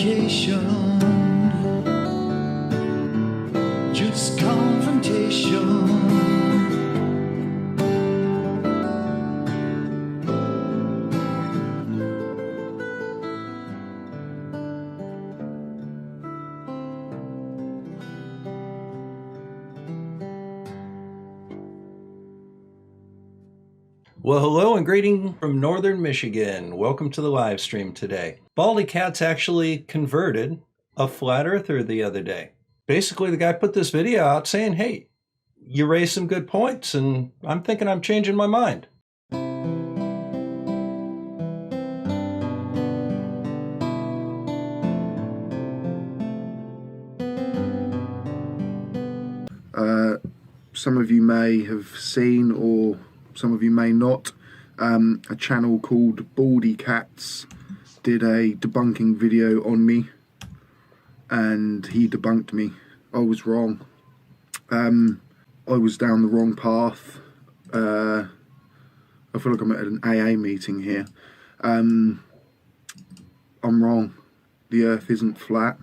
education, just confrontation. Well, hello and greeting from northern Michigan. Welcome to the live stream today. Baldy Catz actually converted a flat earther the other day. Basically, the guy put this video out saying, hey, you raised some good points and I'm thinking I'm changing my mind. Some of you may have seen, or some of you may not, a channel called Baldy Catz did a debunking video on me, and he debunked me. I was wrong. I was down the wrong path. I feel like I'm at an AA meeting here. I'm wrong. The earth isn't flat.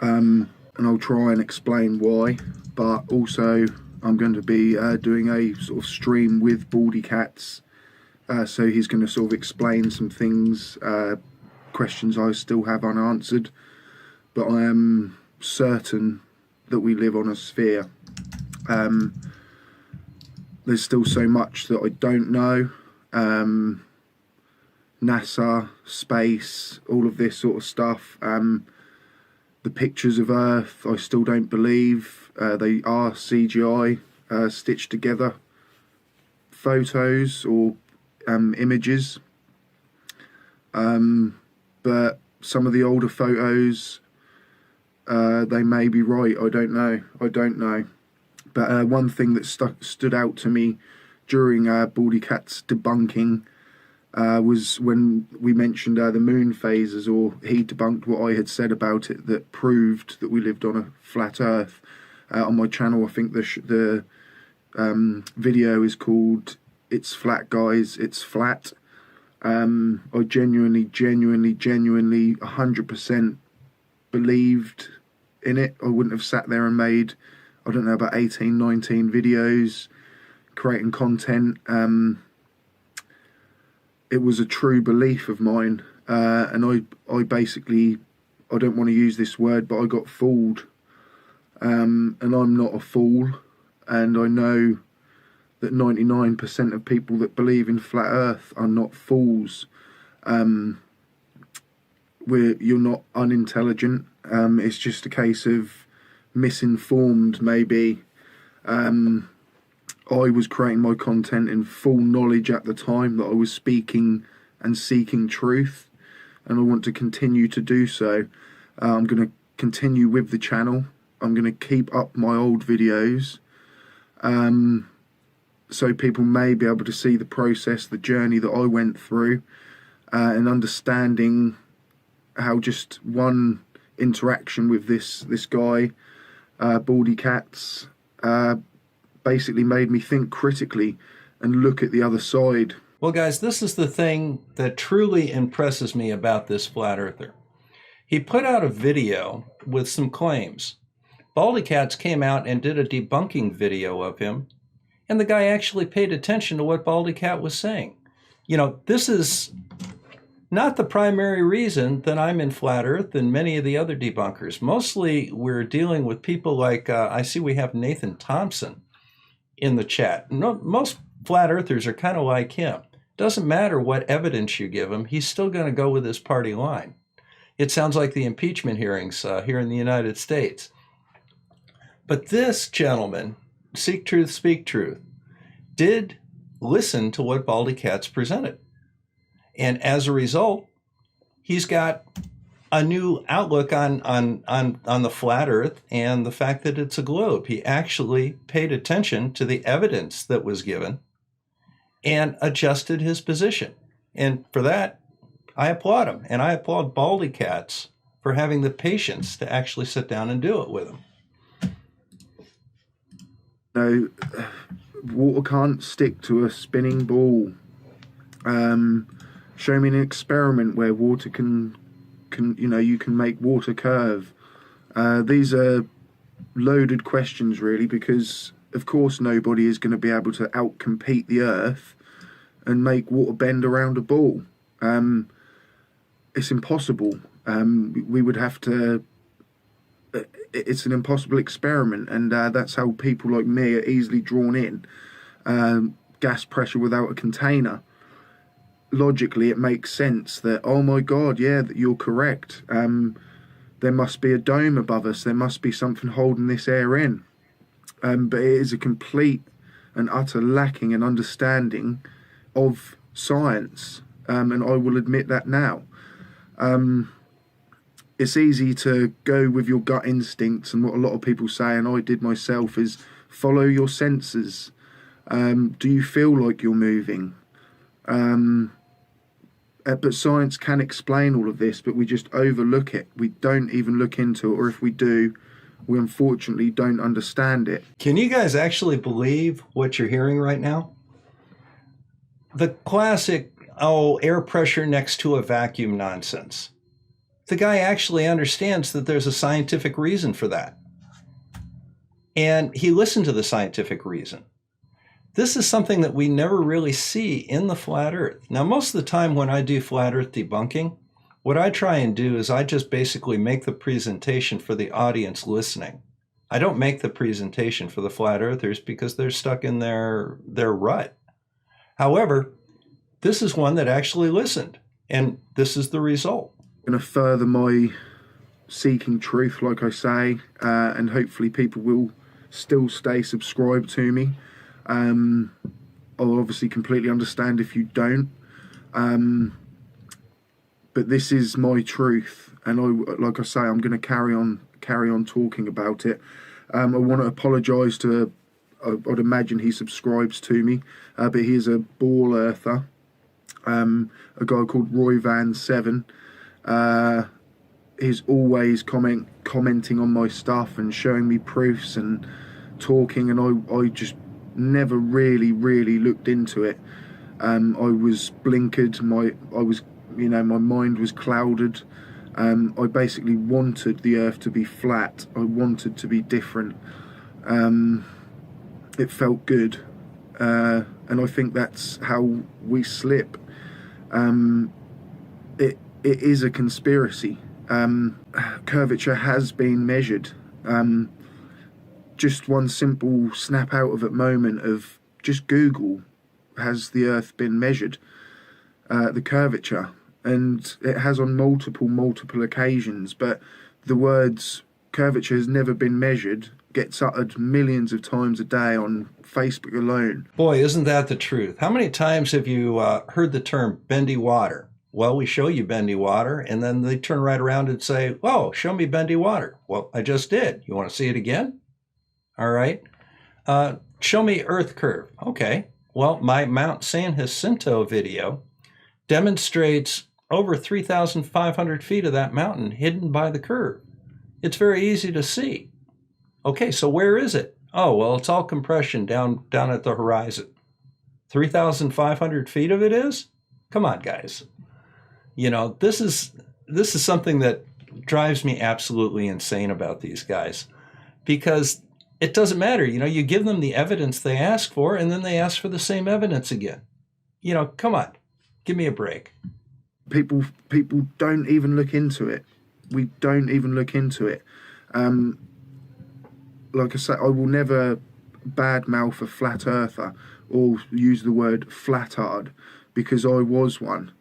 And I'll try and explain why, but also I'm going to be doing a sort of stream with Baldy Catz, so he's going to sort of explain some things, questions I still have unanswered, but I am certain that we live on a sphere. There's still so much that I don't know. NASA, space, all of this sort of stuff. The pictures of Earth, I still don't believe. They are CGI, stitched together photos or images. But some of the older photos, they may be right. I don't know. But one thing that stood out to me during Baldy Catz debunking was when we mentioned the moon phases, or he debunked what I had said about it that proved that we lived on a flat Earth. On my channel, I think the video is called "It's Flat, Guys, It's Flat." I genuinely 100% believed in it. I wouldn't have sat there and made, I don't know, about 18, 19 videos creating content. It was a true belief of mine, and I basically, I don't want to use this word, but I got fooled. And I'm not a fool, and I know that 99% of people that believe in flat Earth are not fools. You're not unintelligent. It's just a case of misinformed, maybe. I was creating my content in full knowledge at the time that I was speaking and seeking truth, and I want to continue to do so. I'm going to continue with the channel. I'm going to keep up my old videos, so people may be able to see the process, the journey that I went through, and understanding how just one interaction with this guy, Baldy Catz, basically made me think critically and look at the other side. Well, guys, this is the thing that truly impresses me about this flat earther. He put out a video with some claims. Baldy Catz came out and did a debunking video of him, and the guy actually paid attention to what Baldy Catz was saying. You know, this is not the primary reason that I'm in flat earth and many of the other debunkers. Mostly we're dealing with people like, I see we have Nathan Thompson in the chat. No, most flat earthers are kind of like him. Doesn't matter what evidence you give him, he's still going to go with his party line. It sounds like the impeachment hearings here in the United States. But this gentleman, SeekTruth SpeakTruth, did listen to what Baldy Catz presented. And as a result, he's got a new outlook on the flat earth and the fact that it's a globe. He actually paid attention to the evidence that was given and adjusted his position. And for that, I applaud him. And I applaud Baldy Catz for having the patience to actually sit down and do it with him. No, water can't stick to a spinning ball. Show me an experiment where water can can, you can make water curve. These are loaded questions, really, because of course nobody is going to be able to outcompete the Earth and make water bend around a ball. It's impossible. We would have to. It's an impossible experiment, and that's how people like me are easily drawn in. Gas pressure without a container. Logically, it makes sense that, oh my God, yeah, that you're correct. There must be a dome above us. There must be something holding this air in. But it is a complete and utter lacking in understanding of science, and I will admit that now. It's easy to go with your gut instincts, and what a lot of people say, and I did myself, is follow your senses. Do you feel like you're moving? But science can explain all of this, but we just overlook it. We don't even look into it, or if we do, we unfortunately don't understand it. Can you guys actually believe what you're hearing right now? The classic, air pressure next to a vacuum nonsense. The guy actually understands that there's a scientific reason for that. And he listened to the scientific reason. This is something that we never really see in the flat earth. Now, most of the time when I do flat earth debunking, what I try and do is I just basically make the presentation for the audience listening. I don't make the presentation for the flat earthers because they're stuck in their rut. However, this is one that actually listened, and this is the result. I'm going to further my seeking truth, like I say, and hopefully people will still stay subscribed to me. I'll obviously completely understand if you don't, but this is my truth, and like I say, I'm going to carry on talking about it. I want to apologise to. I'd imagine he subscribes to me, but he's a ball earther, a guy called Roy Van 7. He's always commenting on my stuff and showing me proofs and talking, and I just never really looked into it. I was blinkered. My mind was clouded. I basically wanted the Earth to be flat. I wanted to be different. It felt good, and I think that's how we slip. It is a conspiracy. Curvature has been measured. Just one simple snap out of it moment of just Google, has the Earth been measured? The curvature, and it has on multiple occasions. But the words curvature has never been measured gets uttered millions of times a day on Facebook alone. Boy, isn't that the truth? How many times have you heard the term bendy water? Well, we show you bendy water, and then they turn right around and say, whoa, show me bendy water. Well, I just did. You want to see it again? All right. Show me Earth curve. Okay. Well, my Mount San Jacinto video demonstrates over 3,500 feet of that mountain hidden by the curve. It's very easy to see. Okay, so where is it? Oh, well, it's all compression down at the horizon. 3,500 feet of it is? Come on, guys. This is something that drives me absolutely insane about these guys, because it doesn't matter. You give them the evidence they ask for, and then they ask for the same evidence again. Come on, give me a break. People don't even look into it. We don't even look into it. Like I say, I will never badmouth a flat earther or use the word flattard, because I was one.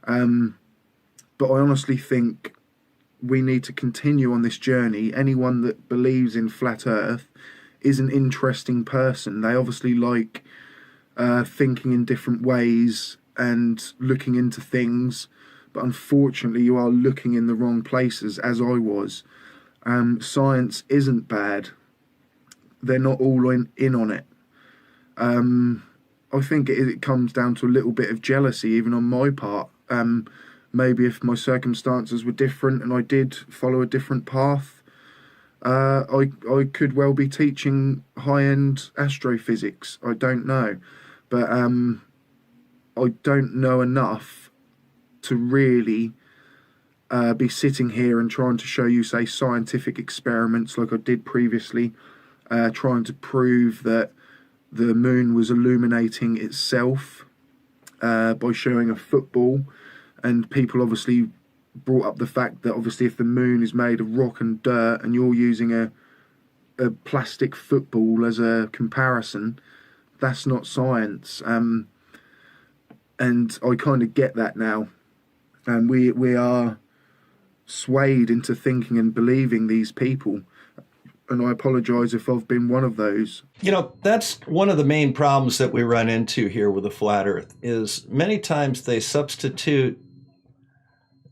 But I honestly think we need to continue on this journey. Anyone that believes in flat earth is an interesting person. They obviously like thinking in different ways and looking into things, but unfortunately you are looking in the wrong places, as I was. Science isn't bad. They're not all in on it. I think it comes down to a little bit of jealousy, even on my part. Maybe if my circumstances were different and I did follow a different path, I could well be teaching high-end astrophysics. I don't know. But I don't know enough to really be sitting here and trying to show you, say, scientific experiments like I did previously, trying to prove that the moon was illuminating itself by showing a football. And people obviously brought up the fact that obviously if the moon is made of rock and dirt and you're using a plastic football as a comparison, that's not science. And I kind of get that now. And we are swayed into thinking and believing these people. And I apologize if I've been one of those. You know, that's one of the main problems that we run into here with the flat earth is many times they substitute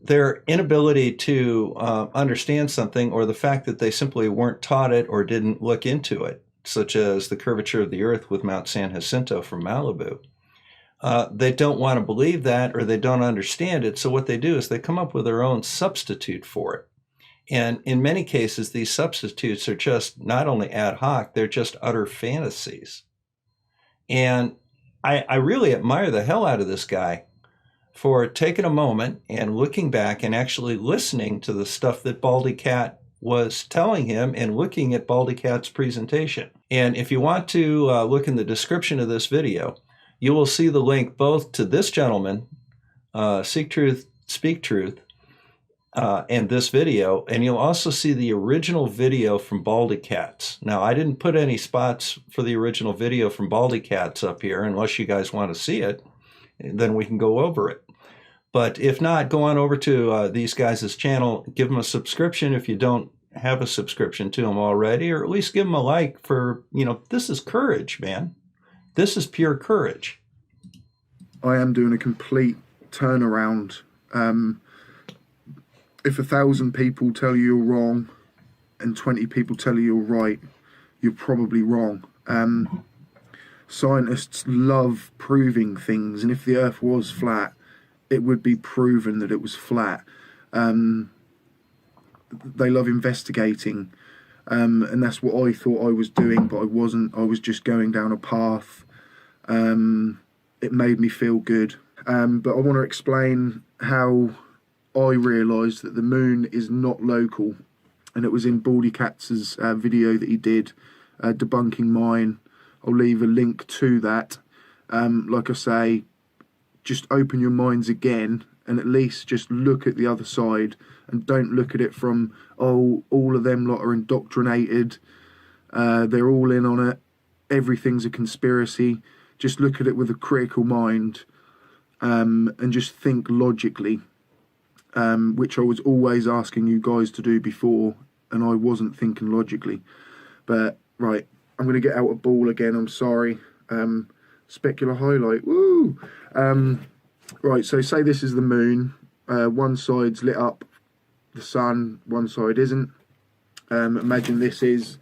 their inability to understand something, or the fact that they simply weren't taught it or didn't look into it, such as the curvature of the earth with Mount San Jacinto from Malibu. They don't want to believe that, or they don't understand it. So what they do is they come up with their own substitute for it. And in many cases, these substitutes are just not only ad hoc, they're just utter fantasies. And I really admire the hell out of this guy for taking a moment and looking back and actually listening to the stuff that Baldy Cat was telling him and looking at Baldy Cat's presentation. And if you want to look in the description of this video, you will see the link both to this gentleman, SeekTruth SpeakTruth, and this video, and you'll also see the original video from Baldy Catz. Now, I didn't put any spots for the original video from Baldy Catz up here, unless you guys want to see it, then we can go over it. But if not, go on over to these guys' channel, give them a subscription if you don't have a subscription to them already, or at least give them a like for, you know, this is courage, man. This is pure courage. I am doing a complete turnaround. If 1,000 people tell you you're wrong and 20 people tell you you're right, you're probably wrong. Scientists love proving things, and if the earth was flat, it would be proven that it was flat. They love investigating, and that's what I thought I was doing, but I wasn't. I was just going down a path. It made me feel good. But I want to explain how I realised that the moon is not local, and it was in Baldy Catz's video that he did, debunking mine. I'll leave a link to that. Like I say, just open your minds again and at least just look at the other side, and don't look at it from, oh, all of them lot are indoctrinated, they're all in on it, everything's a conspiracy. Just look at it with a critical mind, and just think logically, which I was always asking you guys to do before, and I wasn't thinking logically. But right, I'm going to get out a ball again, I'm sorry. Specular highlight, woo! Right, so say this is the moon. One side's lit up, the sun, one side isn't. Imagine this is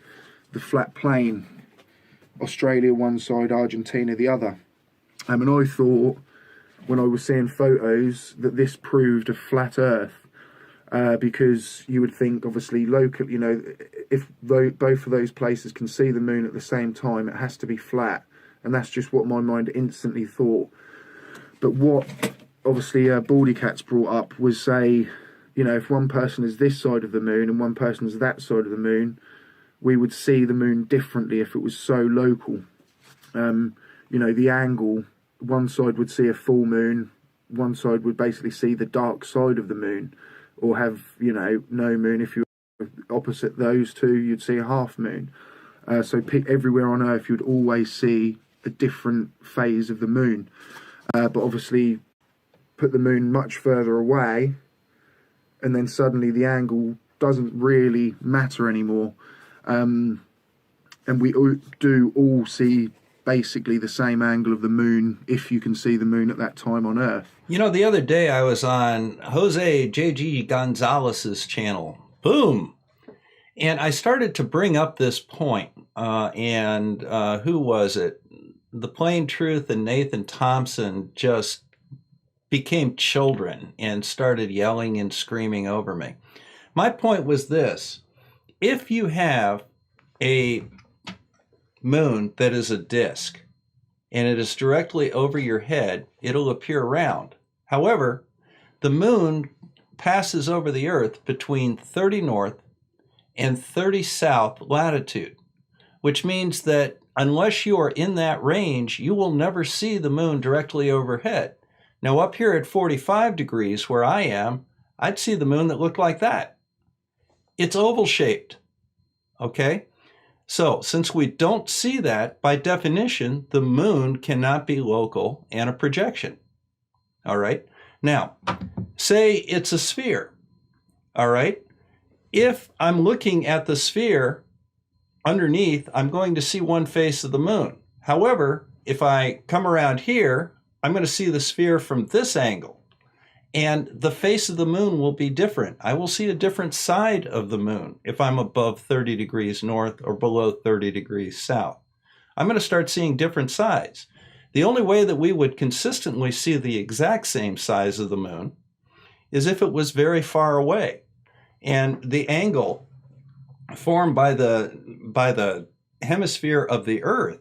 the flat plane. Australia one side, Argentina the other. And I thought, when I was seeing photos, that this proved a flat earth. Because you would think, obviously, local, you know, if both of those places can see the moon at the same time, it has to be flat. And that's just what my mind instantly thought. But what, obviously, Baldy Catz brought up was, say, you know, if one person is this side of the moon and one person is that side of the moon, we would see the moon differently if it was so local. You know, the angle, one side would see a full moon, one side would basically see the dark side of the moon, or have, you know, no moon. If you were opposite those two, you'd see a half moon. So everywhere on Earth, you'd always see a different phase of the moon. But obviously, put the moon much further away, and then suddenly the angle doesn't really matter anymore. And we do all see basically the same angle of the moon, if you can see the moon at that time on Earth. You know, the other day I was on Jose J.G. Gonzalez's channel. Boom! And I started to bring up this point. And who was it? The Plain Truth and Nathan Thompson just became children and started yelling and screaming over me. My point was this: if you have a moon that is a disk and it is directly over your head, it'll appear round. However, the moon passes over the Earth between 30 north and 30 south latitude, which means that unless you are in that range, you will never see the moon directly overhead. Now, up here at 45 degrees where I am, I'd see the moon that looked like that. It's oval shaped, okay? So since we don't see that, by definition, the moon cannot be local and a projection, all right? Now, say it's a sphere, all right? If I'm looking at the sphere underneath, I'm going to see one face of the moon. However, if I come around here, I'm going to see the sphere from this angle, and the face of the moon will be different. I will see a different side of the moon if I'm above 30 degrees north or below 30 degrees south. I'm going to start seeing different sides. The only way that we would consistently see the exact same size of the moon is if it was very far away, and the angle formed by the hemisphere of the Earth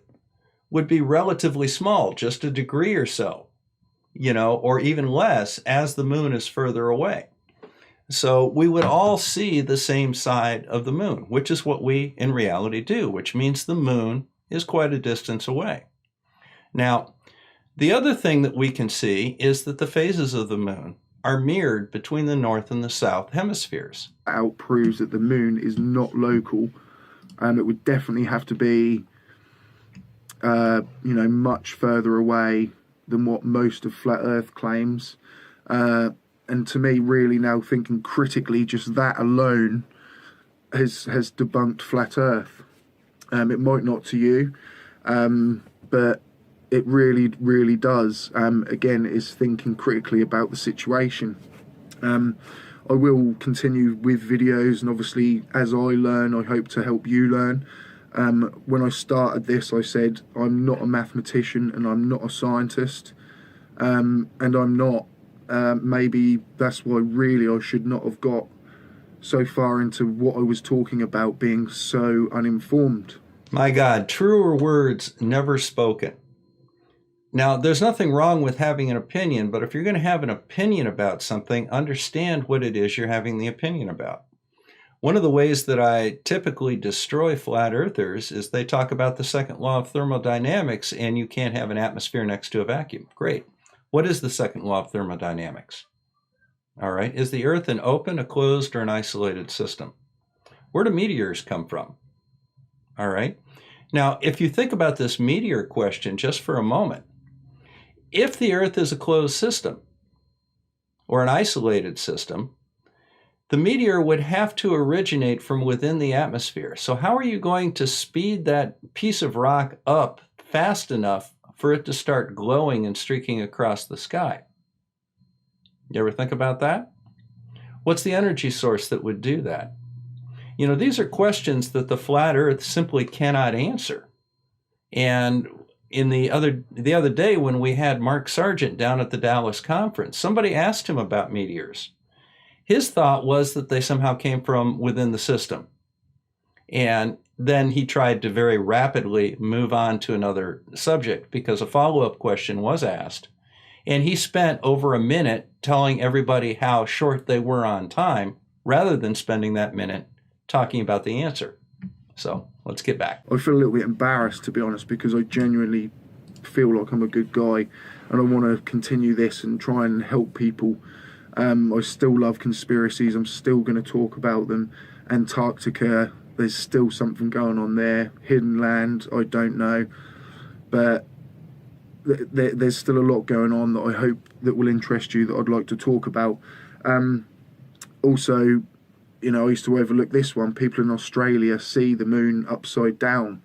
would be relatively small, just a degree or so, you know, or even less as the moon is further away. So we would all see the same side of the moon, which is what we in reality do, which means the moon is quite a distance away. Now, the other thing that we can see is that the phases of the moon are mirrored between the north and the south hemispheres. Out proves that the moon is not local, and it would definitely have to be you know, much further away than what most of Flat Earth claims. And to me, really now thinking critically, just that alone has debunked Flat Earth. It might not to you, but it really, really does. Again, is thinking critically about the situation. I will continue with videos, and obviously as I learn, I hope to help you learn. When I started this, I said I'm not a mathematician and I'm not a scientist, and I'm not. Maybe that's why really I should not have got so far into what I was talking about, being so uninformed. My God, truer words never spoken. Now, there's nothing wrong with having an opinion, but if you're going to have an opinion about something, understand what it is you're having the opinion about. One of the ways that I typically destroy flat earthers is they talk about the second law of thermodynamics and you can't have an atmosphere next to a vacuum. Great. What is the second law of thermodynamics? All right. Is the Earth an open, a closed, or an isolated system? Where do meteors come from? All right. Now, if you think about this meteor question just for a moment, if the Earth is a closed system or an isolated system, the meteor would have to originate from within the atmosphere. So how are you going to speed that piece of rock up fast enough for it to start glowing and streaking across the sky? You ever think about that? What's the energy source that would do that? You know, these are questions that the flat Earth simply cannot answer. And in the other day when we had Mark Sargent down at the Dallas conference, somebody asked him about meteors. His thought was that they somehow came from within the system. And then he tried to very rapidly move on to another subject because a follow-up question was asked. And he spent over a minute telling everybody how short they were on time rather than spending that minute talking about the answer. So let's get back. I feel a little bit embarrassed, to be honest, because I genuinely feel like I'm a good guy and I want to continue this and try and help people. I still love conspiracies. I'm still going to talk about them. Antarctica, there's still something going on there. Hidden land, I don't know. But there's still a lot going on that I hope that will interest you, that I'd like to talk about. Also, you know, I used to overlook this one. People in Australia see the moon upside down.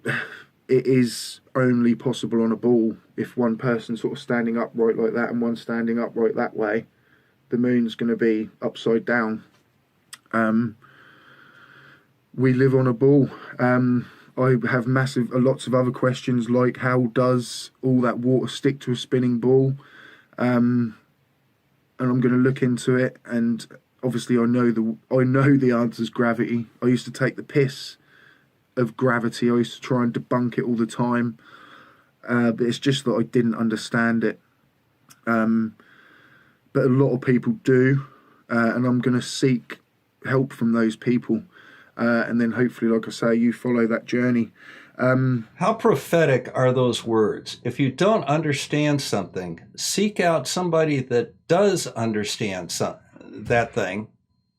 It is only possible on a ball if one person's sort of standing upright like that and one standing upright that way. The moon's going to be upside down. We live on a ball. I have lots of other questions, like how does all that water stick to a spinning ball? And I'm going to look into it. And obviously, I know the answer is gravity. I used to take the piss of gravity. I used to try and debunk it all the time, but it's just that I didn't understand it. but a lot of people do, and I'm going to seek help from those people, and then hopefully, like I say, you follow that journey. How prophetic are those words? If you don't understand something, seek out somebody that does understand that thing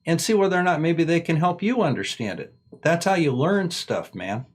and see whether or not maybe they can help you understand it. That's how you learn stuff, man.